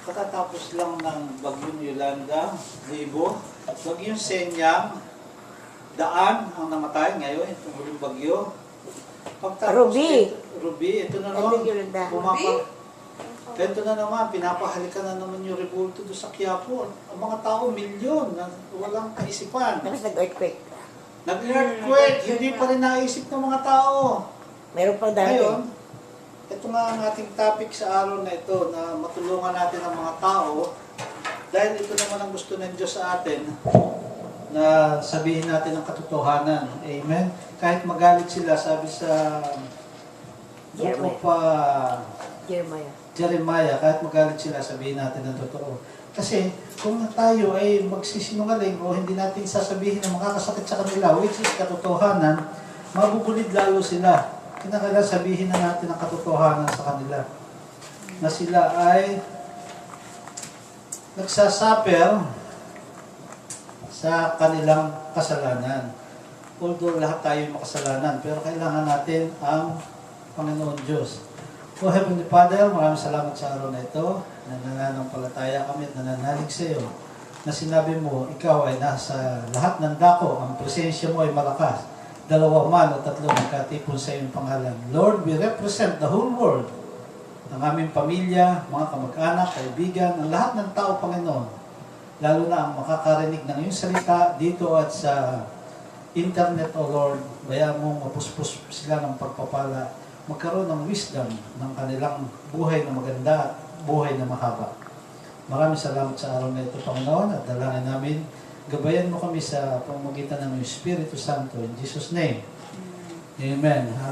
Katatapos lang ng bagyong Yolanda, Libo, bagyong Senyang, Daan ang namatay ngayon, itong huling bagyo. Ruby. Ruby, ito na naman. Ruby Yolanda. Ito na naman, pinapahalikan na naman yung revolto doon sa Quiapo. Ang mga tao, milyon, na walang kaisipan. Tapos nag-earthquake. Nag-earthquake, hindi pa rin naisip ng mga tao. Meron pang dati. Ngayon, ito nga ang ating topic sa araw na ito, na matulungan natin ang mga tao. Dahil ito naman ang gusto ng Diyos sa atin, na sabihin natin ang katotohanan. Amen? Kahit magalit sila, sabi sa book of Jeremiah, kahit magalit sila, sabihin natin ang totoo. Kasi kung tayo ay magsisinungaling o hindi natin sasabihin na makakasakit sa kanila, which is katotohanan, mabubulid lalo sila. Kinakailangan sabihin na natin ang katotohanan sa kanila. Na sila ay nagsasuffer sa kanilang kasalanan. Although lahat tayo makasalanan, pero kailangan natin ang Panginoon Diyos. O Heavenly Father, maraming salamat sa araw na ito. Nananampalataya kami at nananalig sa iyo na sinabi mo, ikaw ay nasa lahat ng dako, ang presensya mo ay malakas. Dalawa man o tatlo magkatipon sa iyong pangalan. Lord, we represent the whole world. Ang aming pamilya, mga kamag-anak, kaibigan, ang lahat ng tao, Panginoon. Lalo na ang makakarinig ng iyong salita dito at sa internet, O Lord. Bayaan mong mapuspos sila ng pagpapala. Magkaroon ng wisdom ng kanilang buhay na maganda, buhay na mahaba. Maraming salamat sa araw na ito, Panginoon, at dalangin namin, gabayan mo kami sa pamamagitan ng Espiritu Santo. In Jesus' name, Amen.